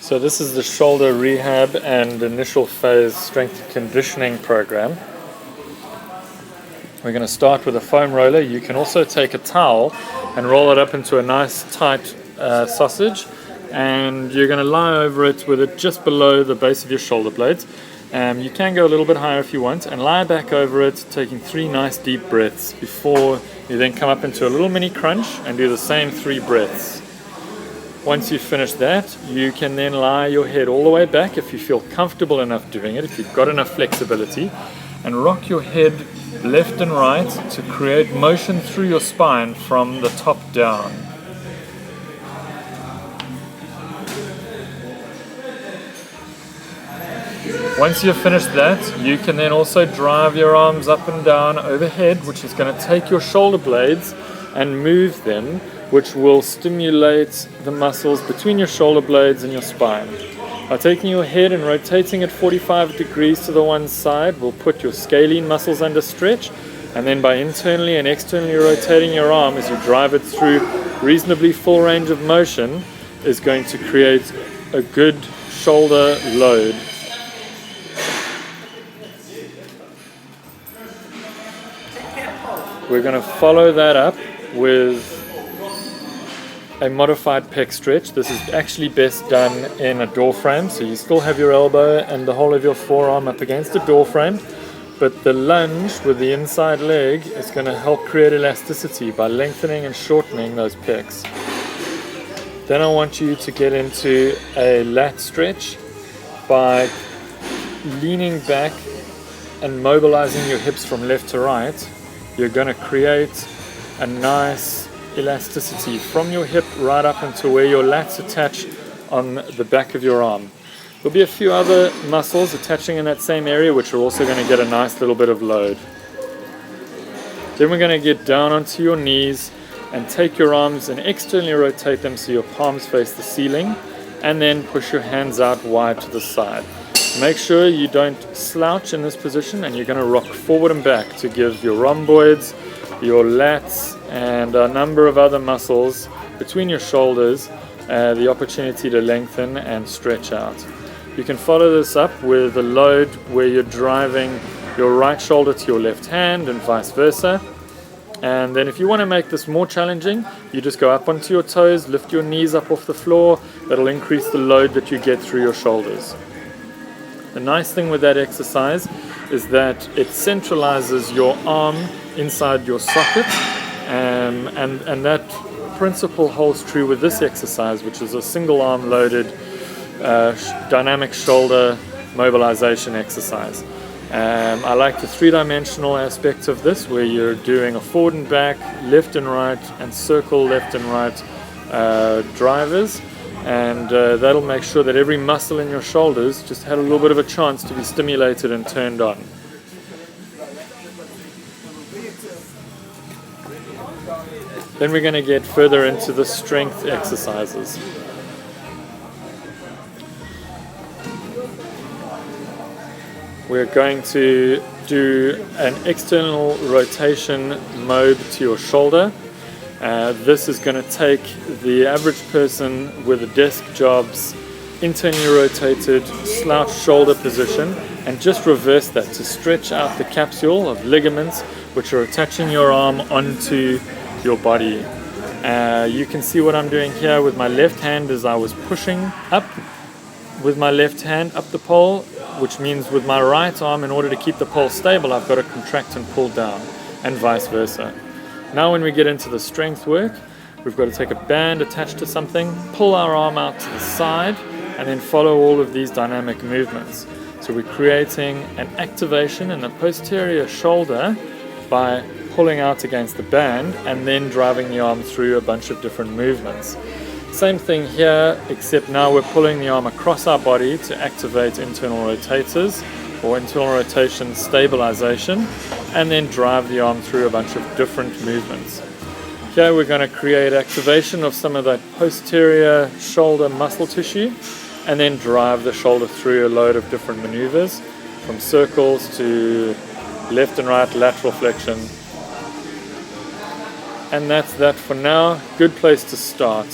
So this is the shoulder rehab and initial phase strength and conditioning program. We're going to start with a foam roller. You can also take a towel and roll it up into a nice tight sausage, and you're going to lie over it with it just below the base of your shoulder blades. You can go a little bit higher if you want, and lie back over it, taking 3 nice deep breaths before you then come up into a little mini crunch and do the same 3 breaths. Once you've finished that, you can then lie your head all the way back if you feel comfortable enough doing it, if you've got enough flexibility, and rock your head left and right to create motion through your spine from the top down. Once you've finished that, you can then also drive your arms up and down overhead, which is going to take your shoulder blades and move them, which will stimulate the muscles between your shoulder blades and your spine. By taking your head and rotating it 45 degrees to the one side will put your scalene muscles under stretch, and then by internally and externally rotating your arm as you drive it through reasonably full range of motion is going to create a good shoulder load. We're going to follow that up with a modified pec stretch. This is actually best done in a door frame, so you still have your elbow and the whole of your forearm up against the door frame, but the lunge with the inside leg is going to help create elasticity by lengthening and shortening those pecs. Then I want you to get into a lat stretch by leaning back and mobilizing your hips from left to right. You're going to create a nice elasticity from your hip right up into where your lats attach on the back of your arm. There'll be a few other muscles attaching in that same area which are also going to get a nice little bit of load. Then we're going to get down onto your knees and take your arms and externally rotate them so your palms face the ceiling, and then push your hands out wide to the side. Make sure you don't slouch in this position, and you're going to rock forward and back to give your rhomboids, your lats, and a number of other muscles between your shoulders the opportunity to lengthen and stretch out. You can follow this up with a load where you're driving your right shoulder to your left hand and vice versa. And then if you want to make this more challenging, you just go up onto your toes, lift your knees up off the floor. That'll increase the load that you get through your shoulders. The nice thing with that exercise is that it centralizes your arm inside your socket, and that principle holds true with this exercise, which is a single arm loaded dynamic shoulder mobilization exercise. I like the 3-dimensional aspect of this, where you're doing a forward and back, left and right, and circle left and right drivers. And that'll make sure that every muscle in your shoulders just had a little bit of a chance to be stimulated and turned on. Then we're going to get further into the strength exercises. We're going to do an external rotation mode to your shoulder. This is going to take the average person with a desk job's internally rotated slouch shoulder position and just reverse that to stretch out the capsule of ligaments which are attaching your arm onto your body. You can see what I'm doing here with my left hand as I was pushing up with my left hand up the pole, which means with my right arm, in order to keep the pole stable, I've got to contract and pull down, and vice versa. Now when we get into the strength work, we've got to take a band attached to something, pull our arm out to the side, and then follow all of these dynamic movements. So we're creating an activation in the posterior shoulder by pulling out against the band and then driving the arm through a bunch of different movements. Same thing here, except now we're pulling the arm across our body to activate internal rotators or internal rotation stabilization, and then drive the arm through a bunch of different movements. Here we're going to create activation of some of that posterior shoulder muscle tissue, and then drive the shoulder through a load of different maneuvers, from circles to left and right lateral flexion. And that's that for now. Good place to start.